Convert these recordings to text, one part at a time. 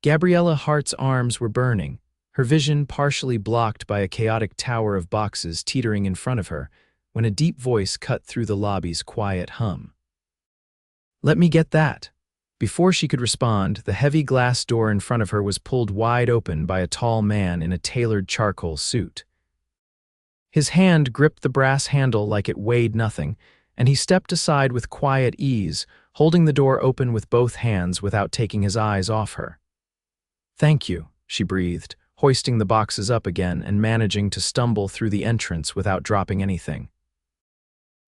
Gabriella Hart's arms were burning, her vision partially blocked by a chaotic tower of boxes teetering in front of her, when a deep voice cut through the lobby's quiet hum. "Let me get that." Before she could respond, the heavy glass door in front of her was pulled wide open by a tall man in a tailored charcoal suit. His hand gripped the brass handle like it weighed nothing, and he stepped aside with quiet ease, holding the door open with both hands without taking his eyes off her. "Thank you," she breathed, hoisting the boxes up again and managing to stumble through the entrance without dropping anything.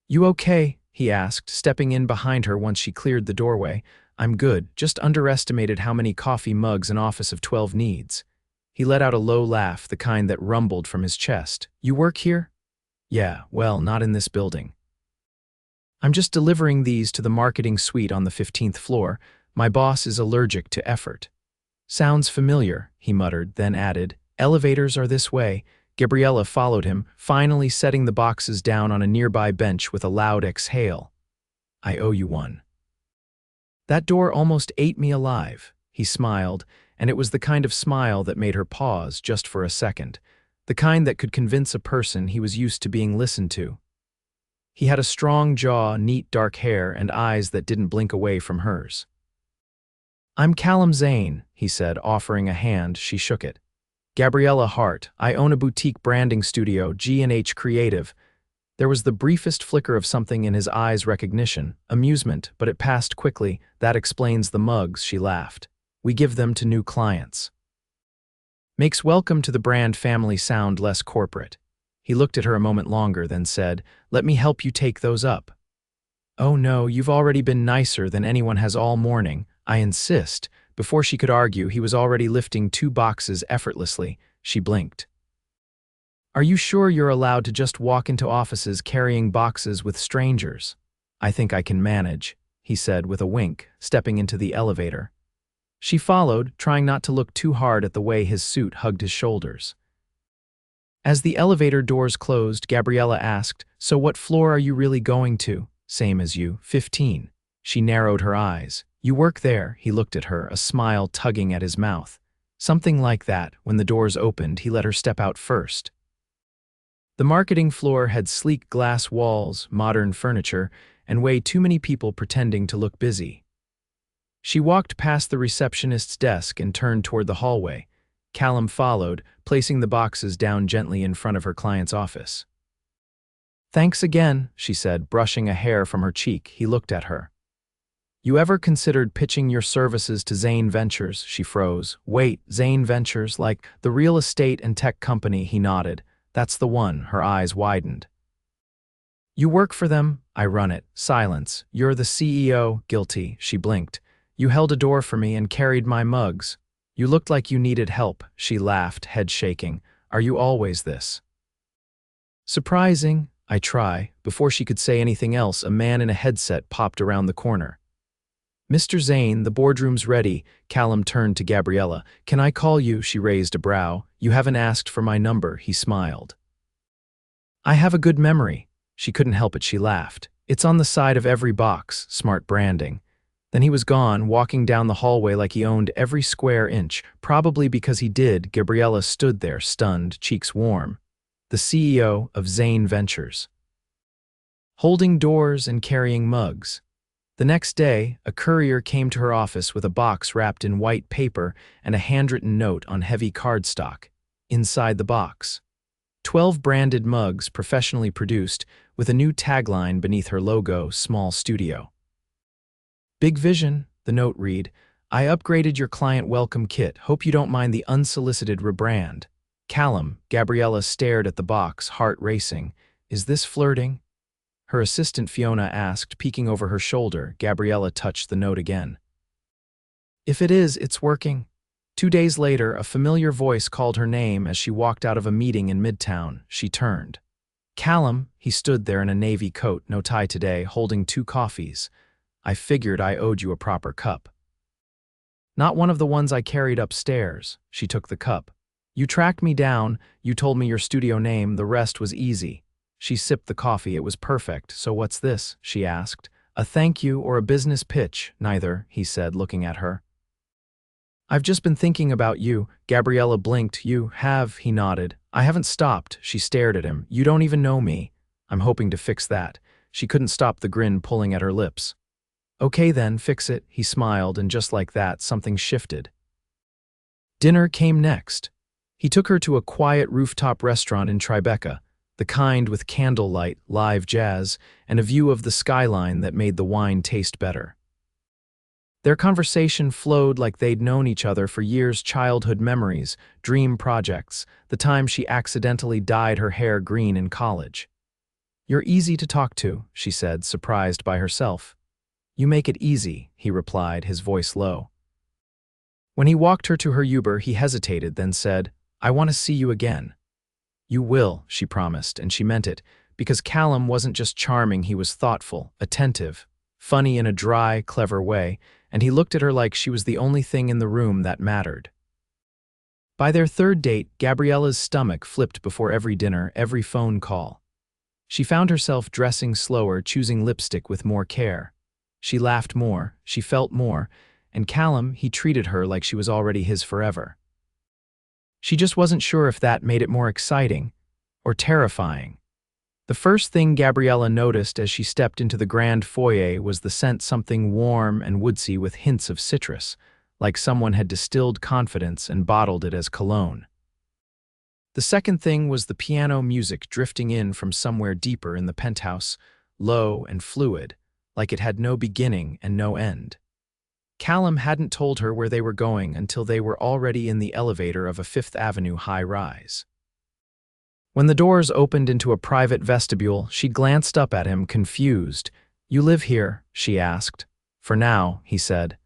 "You okay?" he asked, stepping in behind her once she cleared the doorway. "I'm good, just underestimated how many coffee mugs an office of 12 needs." He let out a low laugh, the kind that rumbled from his chest. "You work here?" "Yeah, well, not in this building. I'm just delivering these to the marketing suite on the 15th floor. My boss is allergic to effort." "Sounds familiar," he muttered, then added, "Elevators are this way." Gabriella followed him, finally setting the boxes down on a nearby bench with a loud exhale. "I owe you one." "That door almost ate me alive." He smiled, and it was the kind of smile that made her pause just for a second, the kind that could convince a person he was used to being listened to. He had a strong jaw, neat dark hair, and eyes that didn't blink away from hers. "I'm Callum Zane," he said, offering a hand. She shook it. "Gabriella Hart. I own a boutique branding studio, G&H Creative." There was the briefest flicker of something in his eyes, recognition, amusement, but it passed quickly. "That explains the mugs," she laughed. "We give them to new clients." "Makes welcome to the brand family sound less corporate." He looked at her a moment longer, then said, "Let me help you take those up." "Oh no, you've already been nicer than anyone has all morning. I insist." Before she could argue, he was already lifting 2 boxes effortlessly. She blinked. "Are you sure you're allowed to just walk into offices carrying boxes with strangers?" "I think I can manage," he said with a wink, stepping into the elevator. She followed, trying not to look too hard at the way his suit hugged his shoulders. As the elevator doors closed, Gabriella asked, "So what floor are you really going to?" "Same as you, 15. She narrowed her eyes. "You work there?" He looked at her, a smile tugging at his mouth. "Something like that." When the doors opened, he let her step out first. The marketing floor had sleek glass walls, modern furniture, and way too many people pretending to look busy. She walked past the receptionist's desk and turned toward the hallway. Callum followed, placing the boxes down gently in front of her client's office. "Thanks again," she said, brushing a hair from her cheek. He looked at her. "You ever considered pitching your services to Zane Ventures?" She froze. "Wait, Zane Ventures, like the real estate and tech company?" He nodded. "That's the one." Her eyes widened. "You work for them?" "I run it." Silence. "You're the CEO?" "Guilty." She blinked. "You held a door for me and carried my mugs. You looked like you needed help." She laughed, head shaking. "Are you always this?" "Surprising. I try." Before she could say anything else, a man in a headset popped around the corner. "Mr. Zane, the boardroom's ready." Callum turned to Gabriella. "Can I call you?" She raised a brow. "You haven't asked for my number." He smiled. "I have a good memory." She couldn't help it, she laughed. "It's on the side of every box." Smart branding. Then he was gone, walking down the hallway like he owned every square inch. Probably because he did, Gabriella stood there, stunned, cheeks warm. The CEO of Zane Ventures. Holding doors and carrying mugs. The next day, a courier came to her office with a box wrapped in white paper and a handwritten note on heavy cardstock. Inside the box, 12 branded mugs professionally produced with a new tagline beneath her logo, "Small Studio." "Big vision," the note read. "I upgraded your client welcome kit. Hope you don't mind the unsolicited rebrand." "Callum." Gabriella stared at the box, heart racing. "Is this flirting?" Her assistant Fiona asked, peeking over her shoulder. Gabriella touched the note again. "If it is, it's working." 2 days later, a familiar voice called her name as she walked out of a meeting in Midtown. She turned. "Callum." He stood there in a navy coat, no tie today, holding 2 coffees. "I figured I owed you a proper cup." "Not one of the ones I carried upstairs." She took the cup. "You tracked me down, you told me your studio name, the rest was easy." She sipped the coffee. "It was perfect. So what's this?" she asked. "A thank you or a business pitch?" "Neither," he said, looking at her. I've just been thinking about you. Gabriella blinked. You have, he nodded. I haven't stopped. She stared at him. You don't even know me. I'm hoping to fix that. She couldn't stop the grin pulling at her lips. Okay then, fix it, he smiled, and just like that, something shifted. Dinner came next. He took her to a quiet rooftop restaurant in Tribeca, the kind with candlelight, live jazz, and a view of the skyline that made the wine taste better. Their conversation flowed like they'd known each other for years, childhood memories, dream projects, the time she accidentally dyed her hair green in college. You're easy to talk to, she said, surprised by herself. You make it easy, he replied, his voice low. When he walked her to her Uber, he hesitated, then said, I want to see you again. You will, she promised, and she meant it, because Callum wasn't just charming, he was thoughtful, attentive, funny in a dry, clever way, and he looked at her like she was the only thing in the room that mattered. By their third date, Gabriella's stomach flipped before every dinner, every phone call. She found herself dressing slower, choosing lipstick with more care. She laughed more, she felt more, and Callum, he treated her like she was already his forever. She just wasn't sure if that made it more exciting or terrifying. The first thing Gabriella noticed as she stepped into the grand foyer was the scent, something warm and woodsy with hints of citrus, like someone had distilled confidence and bottled it as cologne. The second thing was the piano music drifting in from somewhere deeper in the penthouse, low and fluid, like it had no beginning and no end. Callum hadn't told her where they were going until they were already in the elevator of a Fifth Avenue high-rise. When the doors opened into a private vestibule, she glanced up at him, confused. You live here? She asked. For now, he said.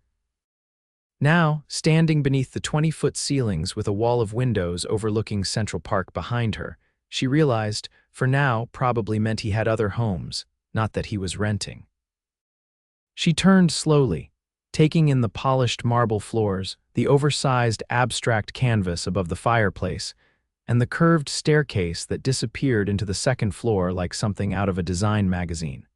Now, standing beneath the 20-foot ceilings with a wall of windows overlooking Central Park behind her, she realized, for now probably meant he had other homes, not that he was renting. She turned slowly, taking in the polished marble floors, the oversized abstract canvas above the fireplace, and the curved staircase that disappeared into the second floor like something out of a design magazine.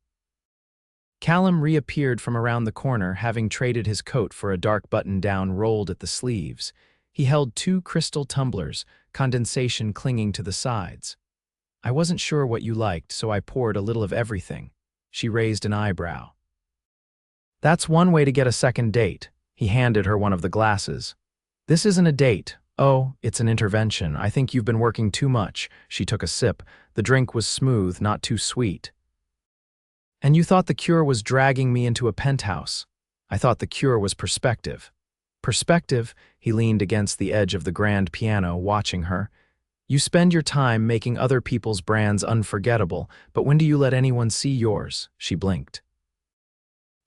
Callum reappeared from around the corner, having traded his coat for a dark button-down rolled at the sleeves. He held 2 crystal tumblers, condensation clinging to the sides. I wasn't sure what you liked, so I poured a little of everything. She raised an eyebrow. That's one way to get a second date. He handed her one of the glasses. This isn't a date. Oh, it's an intervention. I think you've been working too much. She took a sip. The drink was smooth, not too sweet. And you thought the cure was dragging me into a penthouse. I thought the cure was perspective. Perspective? He leaned against the edge of the grand piano, watching her. You spend your time making other people's brands unforgettable, but when do you let anyone see yours? She blinked.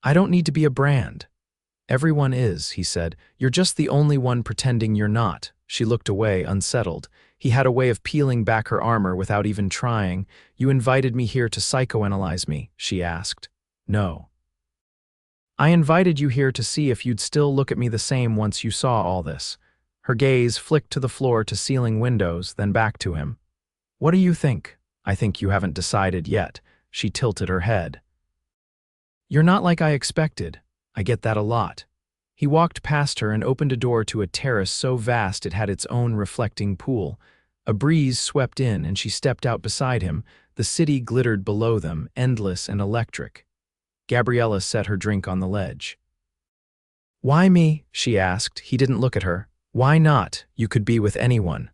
I don't need to be a brand. Everyone is, he said. You're just the only one pretending you're not. She looked away, unsettled. He had a way of peeling back her armor without even trying. You invited me here to psychoanalyze me, she asked. No. I invited you here to see if you'd still look at me the same once you saw all this. Her gaze flicked to the floor to ceiling windows, then back to him. What do you think? I think you haven't decided yet. She tilted her head. You're not like I expected. I get that a lot. He walked past her and opened a door to a terrace so vast it had its own reflecting pool. A breeze swept in and she stepped out beside him. The city glittered below them, endless and electric. Gabriella set her drink on the ledge. Why me? She asked. He didn't look at her. Why not? You could be with anyone.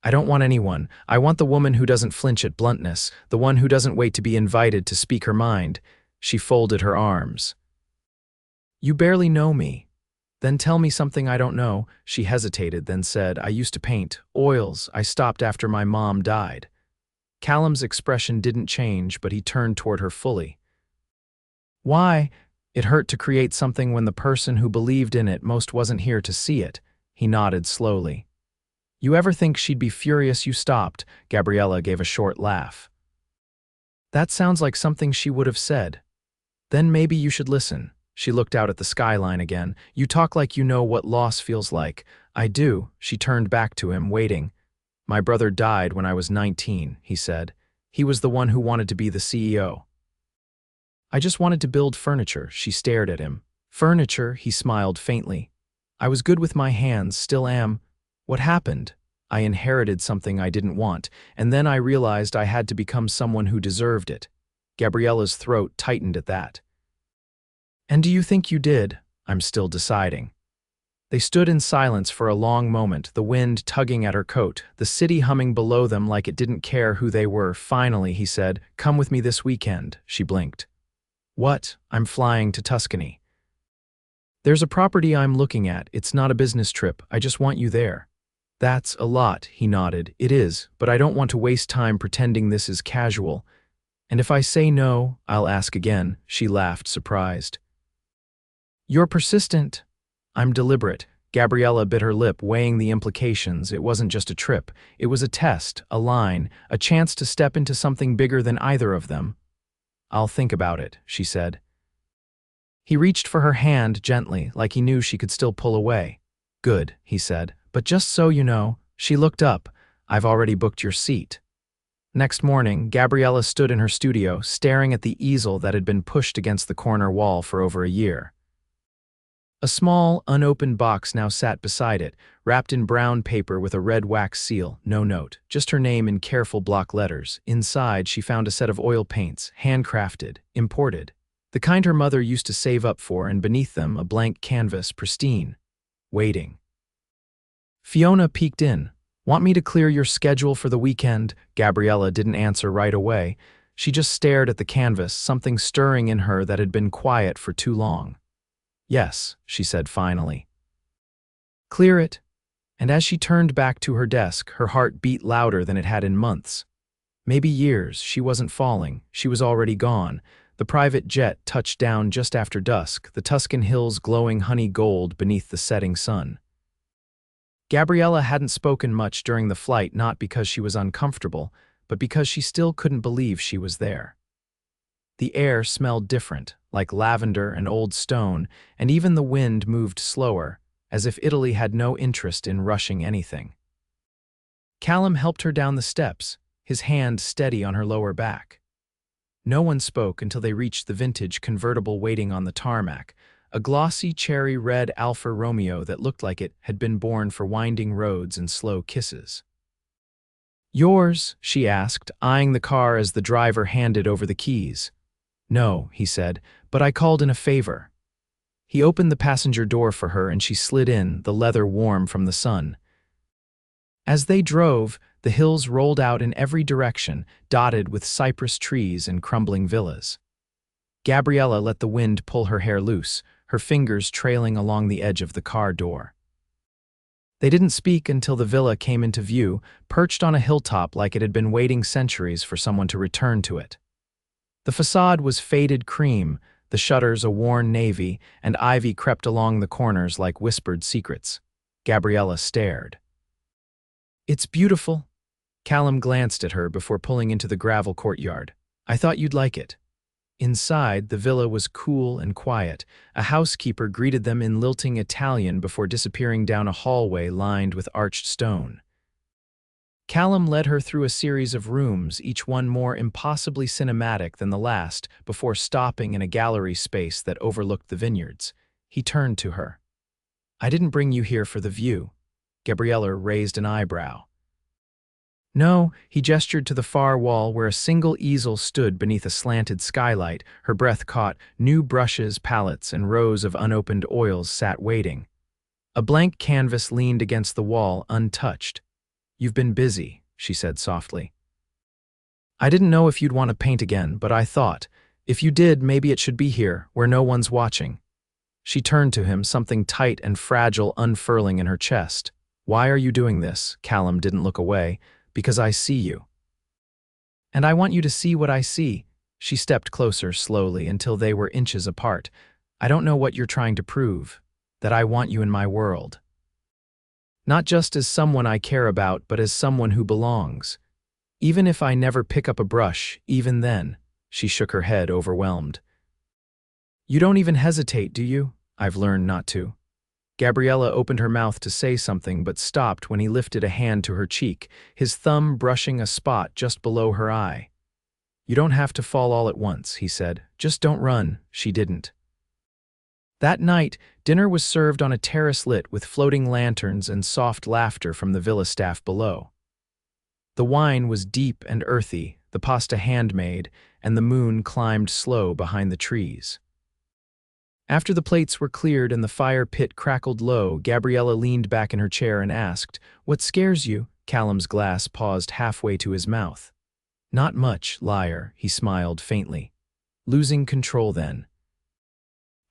I don't want anyone. I want the woman who doesn't flinch at bluntness, the one who doesn't wait to be invited to speak her mind. She folded her arms. You barely know me. Then tell me something I don't know. She hesitated, then said, I used to paint. Oils. I stopped after my mom died. Callum's expression didn't change, but he turned toward her fully. Why? It hurt to create something when the person who believed in it most wasn't here to see it. He nodded slowly. You ever think she'd be furious you stopped? Gabriella gave a short laugh. That sounds like something she would have said. Then maybe you should listen. She looked out at the skyline again. You talk like you know what loss feels like. I do. She turned back to him, waiting. My brother died when I was 19, he said. He was the one who wanted to be the CEO. I just wanted to build furniture. She stared at him. Furniture, he smiled faintly. I was good with my hands, still am. What happened? I inherited something I didn't want, and then I realized I had to become someone who deserved it. Gabriella's throat tightened at that. And do you think you did? I'm still deciding. They stood in silence for a long moment, the wind tugging at her coat, the city humming below them like it didn't care who they were. Finally, he said, "Come with me this weekend." She blinked. "What? I'm flying to Tuscany." "There's a property I'm looking at. It's not a business trip. I just want you there." "That's a lot," he nodded. "It is, but I don't want to waste time pretending this is casual. And if I say no, I'll ask again." She laughed, surprised. "You're persistent." "I'm deliberate." Gabriella bit her lip, weighing the implications. It wasn't just a trip. It was a test, a line, a chance to step into something bigger than either of them. "I'll think about it," she said. He reached for her hand gently, like he knew she could still pull away. "Good," he said. "But just so you know," she looked up, "I've already booked your seat." Next morning, Gabriella stood in her studio, staring at the easel that had been pushed against the corner wall for over a year. A small, unopened box now sat beside it, wrapped in brown paper with a red wax seal, no note, just her name in careful block letters. Inside, she found a set of oil paints, handcrafted, imported, the kind her mother used to save up for, and beneath them a blank canvas, pristine, waiting. Fiona peeked in. "Want me to clear your schedule for the weekend?" Gabriella didn't answer right away. She just stared at the canvas, something stirring in her that had been quiet for too long. "Yes," she said finally. "Clear it." And as she turned back to her desk, her heart beat louder than it had in months. Maybe years. She wasn't falling. She was already gone. The private jet touched down just after dusk, the Tuscan hills glowing honey gold beneath the setting sun. Gabriella hadn't spoken much during the flight, not because she was uncomfortable, but because she still couldn't believe she was there. The air smelled different, like lavender and old stone, and even the wind moved slower, as if Italy had no interest in rushing anything. Callum helped her down the steps, his hand steady on her lower back. No one spoke until they reached the vintage convertible waiting on the tarmac, a glossy cherry red Alfa Romeo that looked like it had been born for winding roads and slow kisses. "Yours?" she asked, eyeing the car as the driver handed over the keys. "No," he said, "but I called in a favor." He opened the passenger door for her and she slid in, the leather warm from the sun. As they drove, the hills rolled out in every direction, dotted with cypress trees and crumbling villas. Gabriella let the wind pull her hair loose, her fingers trailing along the edge of the car door. They didn't speak until the villa came into view, perched on a hilltop like it had been waiting centuries for someone to return to it. The facade was faded cream, the shutters a worn navy, and ivy crept along the corners like whispered secrets. Gabriella stared. "It's beautiful." Callum glanced at her before pulling into the gravel courtyard. "I thought you'd like it." Inside, the villa was cool and quiet. A housekeeper greeted them in lilting Italian before disappearing down a hallway lined with arched stone. Callum led her through a series of rooms, each one more impossibly cinematic than the last, before stopping in a gallery space that overlooked the vineyards. He turned to her. "I didn't bring you here for the view." Gabriella raised an eyebrow. "No," he gestured to the far wall where a single easel stood beneath a slanted skylight. Her breath caught. New brushes, palettes, and rows of unopened oils sat waiting. A blank canvas leaned against the wall, untouched. "You've been busy," she said softly. "I didn't know if you'd want to paint again, but I thought, if you did, maybe it should be here, where no one's watching." She turned to him, something tight and fragile unfurling in her chest. "Why are you doing this?" Callum didn't look away. "Because I see you. And I want you to see what I see." She stepped closer slowly until they were inches apart. "I don't know what you're trying to prove, that I want you in my world. Not just as someone I care about, but as someone who belongs. Even if I never pick up a brush, even then." She shook her head, overwhelmed. "You don't even hesitate, do you?" "I've learned not to." Gabriella opened her mouth to say something but stopped when he lifted a hand to her cheek, his thumb brushing a spot just below her eye. "You don't have to fall all at once," he said. "Just don't run." She didn't. That night, dinner was served on a terrace lit with floating lanterns and soft laughter from the villa staff below. The wine was deep and earthy, the pasta handmade, and the moon climbed slow behind the trees. After the plates were cleared and the fire pit crackled low, Gabriella leaned back in her chair and asked, "What scares you?" Callum's glass paused halfway to his mouth. "Not much, liar," he smiled faintly. "Losing control then.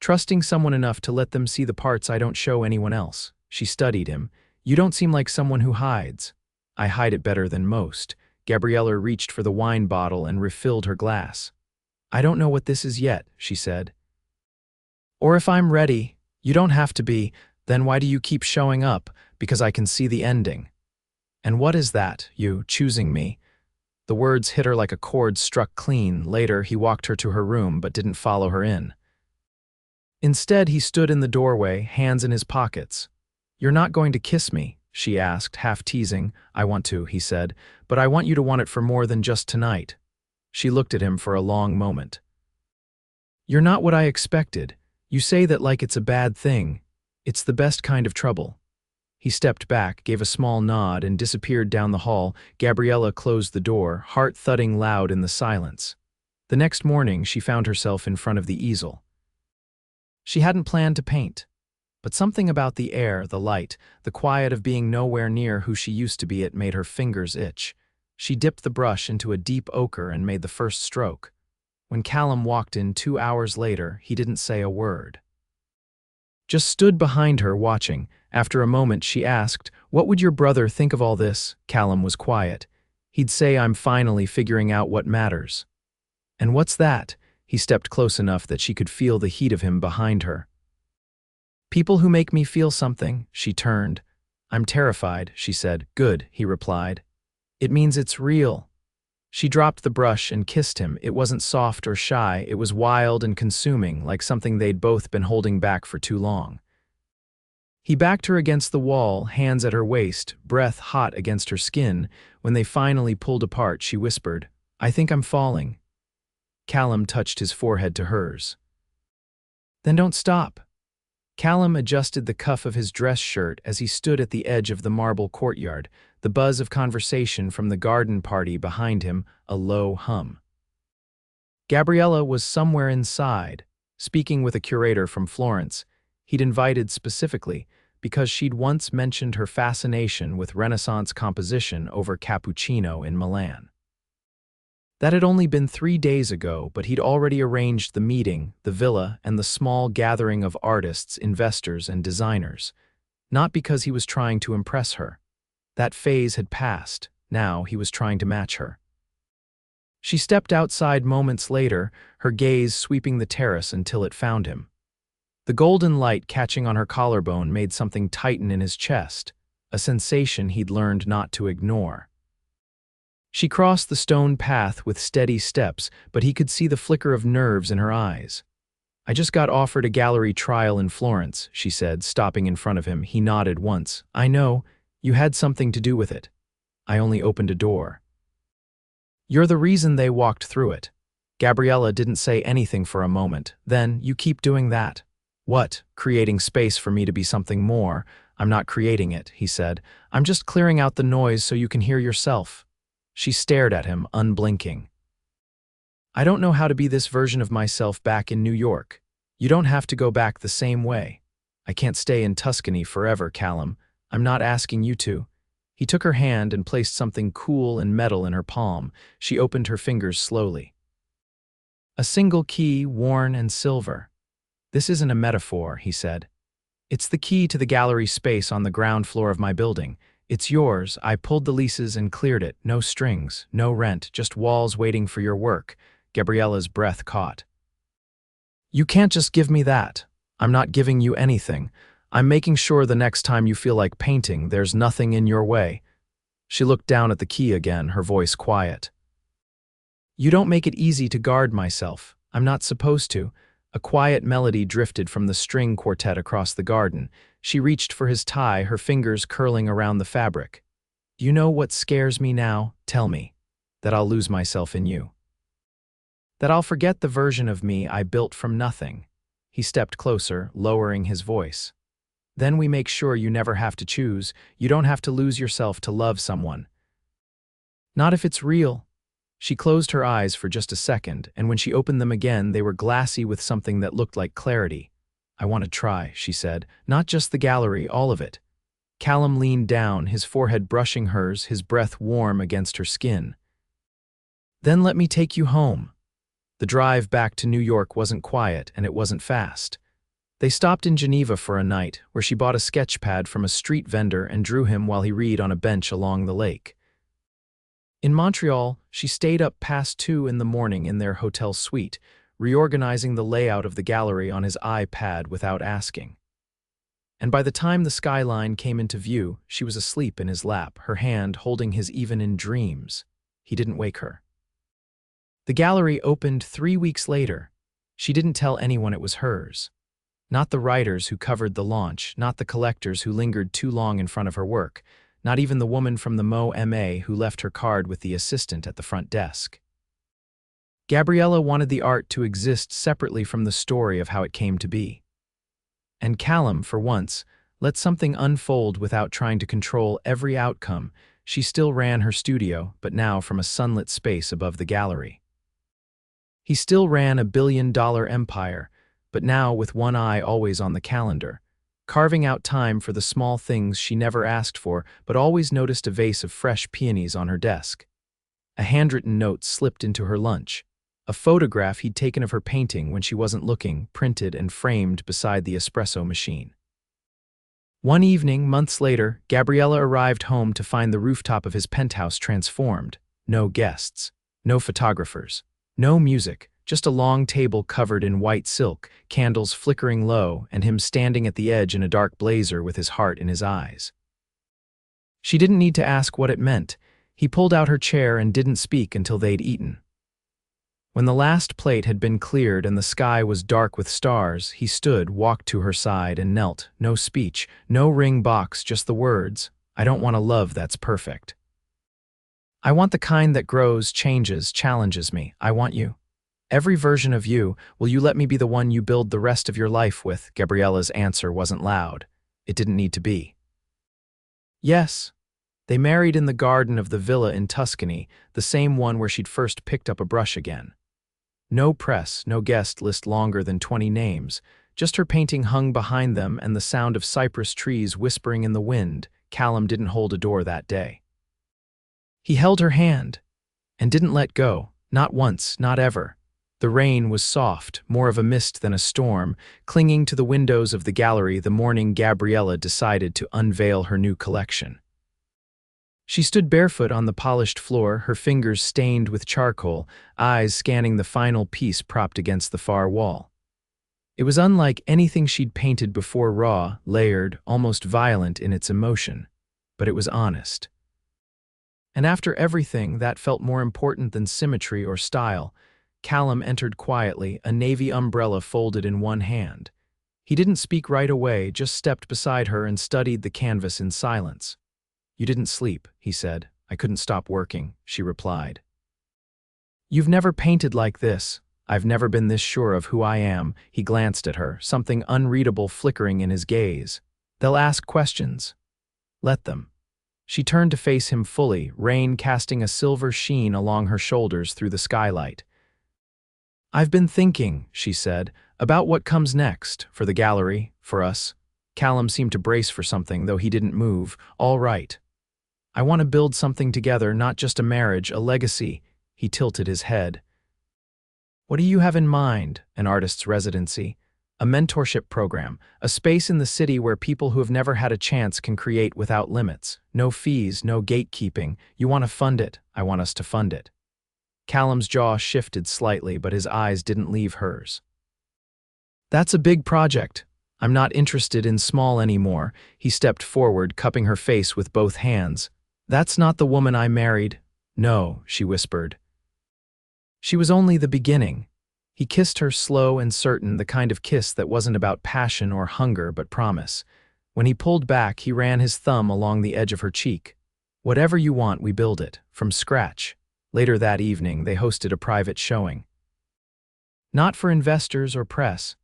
Trusting someone enough to let them see the parts I don't show anyone else." She studied him. "You don't seem like someone who hides." "I hide it better than most." Gabriella reached for the wine bottle and refilled her glass. "I don't know what this is yet," she said. "Or if I'm ready, you don't have to be, then why do you keep showing up? Because I can see the ending." "And what is that, you choosing me?" The words hit her like a chord struck clean. Later, he walked her to her room but didn't follow her in. Instead, he stood in the doorway, hands in his pockets. "You're not going to kiss me?" she asked, half teasing. "I want to," he said, "but I want you to want it for more than just tonight." She looked at him for a long moment. "You're not what I expected. You say that like it's a bad thing. It's the best kind of trouble." He stepped back, gave a small nod, and disappeared down the hall. Gabriella closed the door, heart thudding loud in the silence. The next morning, she found herself in front of the easel. She hadn't planned to paint, but something about the air, the light, the quiet of being nowhere near who she used to be, it made her fingers itch. She dipped the brush into a deep ochre and made the first stroke. When Callum walked in 2 hours later, he didn't say a word. Just stood behind her, watching. After a moment, she asked, "What would your brother think of all this?" Callum was quiet. "He'd say I'm finally figuring out what matters." "And what's that?" He stepped close enough that she could feel the heat of him behind her. "People who make me feel something." She turned. "I'm terrified," she said. "Good," he replied. "It means it's real." She dropped the brush and kissed him. It wasn't soft or shy, it was wild and consuming, like something they'd both been holding back for too long. He backed her against the wall, hands at her waist, breath hot against her skin. When they finally pulled apart, she whispered, "I think I'm falling." Callum touched his forehead to hers. "Then don't stop." Callum adjusted the cuff of his dress shirt as he stood at the edge of the marble courtyard, the buzz of conversation from the garden party behind him, a low hum. Gabriella was somewhere inside, speaking with a curator from Florence. He'd invited specifically because she'd once mentioned her fascination with Renaissance composition over cappuccino in Milan. That had only been 3 days ago, but he'd already arranged the meeting, the villa, and the small gathering of artists, investors, and designers. Not because he was trying to impress her. That phase had passed. Now he was trying to match her. She stepped outside moments later, her gaze sweeping the terrace until it found him. The golden light catching on her collarbone made something tighten in his chest, a sensation he'd learned not to ignore. She crossed the stone path with steady steps, but he could see the flicker of nerves in her eyes. "I just got offered a gallery trial in Florence," she said, stopping in front of him. He nodded once. "I know. You had something to do with it. I only opened a door." "You're the reason they walked through it." Gabriella didn't say anything for a moment. "Then, you keep doing that." "What? Creating space for me to be something more?" "I'm not creating it," he said. "I'm just clearing out the noise so you can hear yourself." She stared at him, unblinking. "I don't know how to be this version of myself back in New York. You don't have to go back the same way. I can't stay in Tuscany forever, Callum. I'm not asking you to." He took her hand and placed something cool and metal in her palm. She opened her fingers slowly. "A single key, worn and silver." "This isn't a metaphor," he said. "It's the key to the gallery space on the ground floor of my building. It's yours. I pulled the leases and cleared it. No strings, no rent, just walls waiting for your work." Gabriella's breath caught. "You can't just give me that. I'm not giving you anything. I'm making sure the next time you feel like painting, there's nothing in your way." She looked down at the key again, her voice quiet. "You don't make it easy to guard myself. I'm not supposed to." A quiet melody drifted from the string quartet across the garden. She reached for his tie, her fingers curling around the fabric. "You know what scares me now? Tell me. That I'll lose myself in you. That I'll forget the version of me I built from nothing." He stepped closer, lowering his voice. Then we make sure you never have to choose. You don't have to lose yourself to love someone. Not if it's real. She closed her eyes for just a second, and when she opened them again, they were glassy with something that looked like clarity. I want to try, she said. Not just the gallery, all of it. Callum leaned down, his forehead brushing hers, his breath warm against her skin. Then let me take you home. The drive back to New York wasn't quiet, and it wasn't fast. They stopped in Geneva for a night, where she bought a sketch pad from a street vendor and drew him while he read on a bench along the lake. In Montreal, she stayed up past 2 in the morning in their hotel suite, reorganizing the layout of the gallery on his iPad without asking. And by the time the skyline came into view, she was asleep in his lap, her hand holding his even in dreams. He didn't wake her. The gallery opened 3 weeks later. She didn't tell anyone it was hers. Not the writers who covered the launch, not the collectors who lingered too long in front of her work, not even the woman from the MoMA who left her card with the assistant at the front desk. Gabriella wanted the art to exist separately from the story of how it came to be. And Callum, for once, let something unfold without trying to control every outcome. She still ran her studio, but now from a sunlit space above the gallery. He still ran a billion-dollar empire, but now with one eye always on the calendar, carving out time for the small things she never asked for but always noticed. A vase of fresh peonies on her desk. A handwritten note slipped into her lunch. A photograph he'd taken of her painting when she wasn't looking, printed and framed beside the espresso machine. One evening, months later, Gabriella arrived home to find the rooftop of his penthouse transformed. No guests, no photographers, no music, just a long table covered in white silk, candles flickering low, and him standing at the edge in a dark blazer with his heart in his eyes. She didn't need to ask what it meant. He pulled out her chair and didn't speak until they'd eaten. When the last plate had been cleared and the sky was dark with stars, he stood, walked to her side, and knelt. No speech, no ring box, just the words, "I don't want a love that's perfect. I want the kind that grows, changes, challenges me. I want you. Every version of you. Will you let me be the one you build the rest of your life with?" Gabriella's answer wasn't loud. It didn't need to be. Yes. They married in the garden of the villa in Tuscany, the same one where she'd first picked up a brush again. No press, no guest list longer than 20 names, just her painting hung behind them and the sound of cypress trees whispering in the wind. Callum didn't hold a door that day. He held her hand and didn't let go, not once, not ever. The rain was soft, more of a mist than a storm, clinging to the windows of the gallery the morning Gabriella decided to unveil her new collection. She stood barefoot on the polished floor, her fingers stained with charcoal, eyes scanning the final piece propped against the far wall. It was unlike anything she'd painted before, raw, layered, almost violent in its emotion, but it was honest. And after everything that felt more important than symmetry or style, Callum entered quietly, a navy umbrella folded in one hand. He didn't speak right away, just stepped beside her and studied the canvas in silence. "You didn't sleep," he said. "I couldn't stop working," she replied. "You've never painted like this. I've never been this sure of who I am." He glanced at her, something unreadable flickering in his gaze. "They'll ask questions. Let them." She turned to face him fully, rain casting a silver sheen along her shoulders through the skylight. "I've been thinking," she said, "about what comes next, for the gallery, for us." Callum seemed to brace for something, though he didn't move. "All right. I want to build something together, not just a marriage, a legacy." He tilted his head. "What do you have in mind?" "An artist's residency, a mentorship program, a space in the city where people who have never had a chance can create without limits. No fees, no gatekeeping. You want to fund it. I want us to fund it." Callum's jaw shifted slightly, but his eyes didn't leave hers. "That's a big project. I'm not interested in small anymore." He stepped forward, cupping her face with both hands. "That's not the woman I married." "No," she whispered. She was only the beginning. He kissed her slow and certain, the kind of kiss that wasn't about passion or hunger but promise. When he pulled back, he ran his thumb along the edge of her cheek. "Whatever you want, we build it, from scratch." Later that evening, they hosted a private showing. Not for investors or press,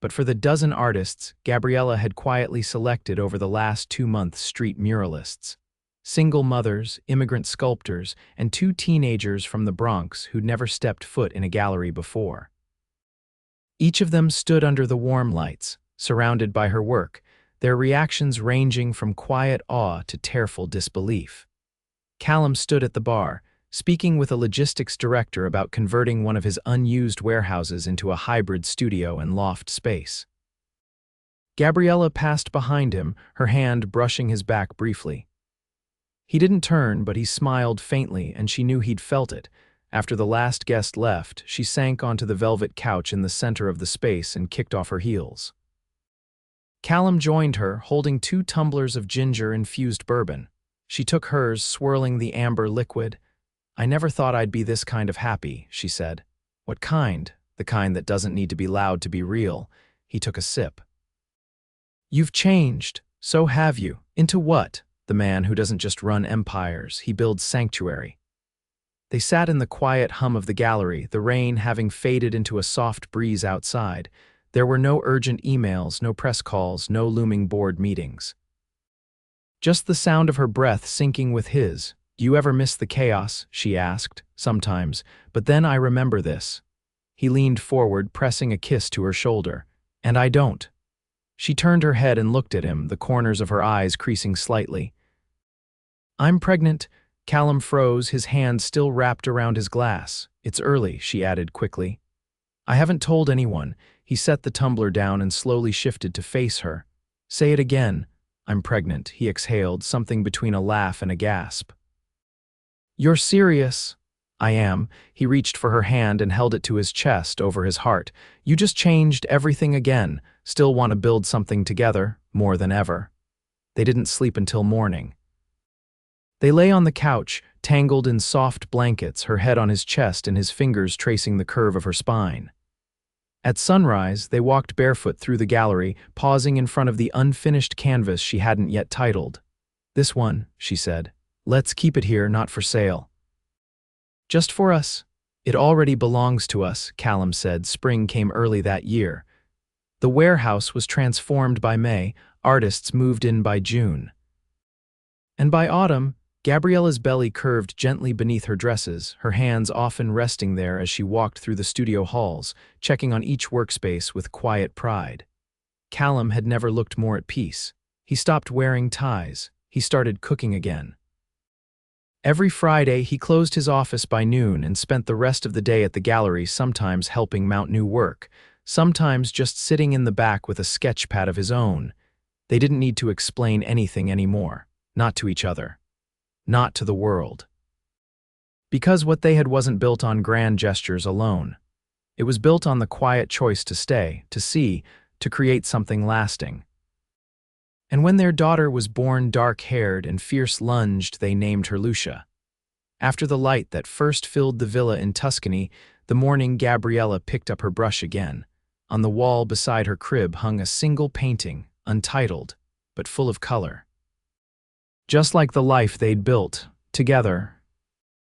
but for the dozen artists Gabriella had quietly selected over the last 2 months, street muralists. Single mothers, immigrant sculptors, and 2 teenagers from the Bronx who'd never stepped foot in a gallery before. Each of them stood under the warm lights, surrounded by her work, their reactions ranging from quiet awe to tearful disbelief. Callum stood at the bar, speaking with a logistics director about converting one of his unused warehouses into a hybrid studio and loft space. Gabriella passed behind him, her hand brushing his back briefly. He didn't turn, but he smiled faintly, and she knew he'd felt it. After the last guest left, she sank onto the velvet couch in the center of the space and kicked off her heels. Callum joined her, holding 2 tumblers of ginger-infused bourbon. She took hers, swirling the amber liquid. "I never thought I'd be this kind of happy," she said. "What kind? The kind that doesn't need to be loud to be real." He took a sip. "You've changed, so have you. Into what?" "The man who doesn't just run empires, he builds sanctuary." They sat in the quiet hum of the gallery, the rain having faded into a soft breeze outside. There were no urgent emails, no press calls, no looming board meetings. Just the sound of her breath syncing with his. "Do you ever miss the chaos?" she asked. "Sometimes, but then I remember this." He leaned forward, pressing a kiss to her shoulder. "And I don't." She turned her head and looked at him, the corners of her eyes creasing slightly. "I'm pregnant." Callum froze, his hand still wrapped around his glass. "It's early," she added quickly. "I haven't told anyone." He set the tumbler down and slowly shifted to face her. "Say it again." "I'm pregnant," he exhaled, something between a laugh and a gasp. "You're serious?" "I am." He reached for her hand and held it to his chest, over his heart. "You just changed everything again. Still want to build something together, more than ever." They didn't sleep until morning. They lay on the couch, tangled in soft blankets, her head on his chest and his fingers tracing the curve of her spine. At sunrise, they walked barefoot through the gallery, pausing in front of the unfinished canvas she hadn't yet titled. "This one," she said. "Let's keep it here, not for sale." "Just for us." "It already belongs to us," Callum said. Spring came early that year. The warehouse was transformed by May, artists moved in by June. And by autumn, Gabriella's belly curved gently beneath her dresses, her hands often resting there as she walked through the studio halls, checking on each workspace with quiet pride. Callum had never looked more at peace. He stopped wearing ties. He started cooking again. Every Friday, he closed his office by noon and spent the rest of the day at the gallery, sometimes helping mount new work, sometimes just sitting in the back with a sketch pad of his own. They didn't need to explain anything anymore, not to each other. Not to the world. Because what they had wasn't built on grand gestures alone. It was built on the quiet choice to stay, to see, to create something lasting. And when their daughter was born dark-haired and fierce-lunged, they named her Lucia. After the light that first filled the villa in Tuscany, the morning Gabriella picked up her brush again. On the wall beside her crib hung a single painting, untitled, but full of color. Just like the life they'd built, together,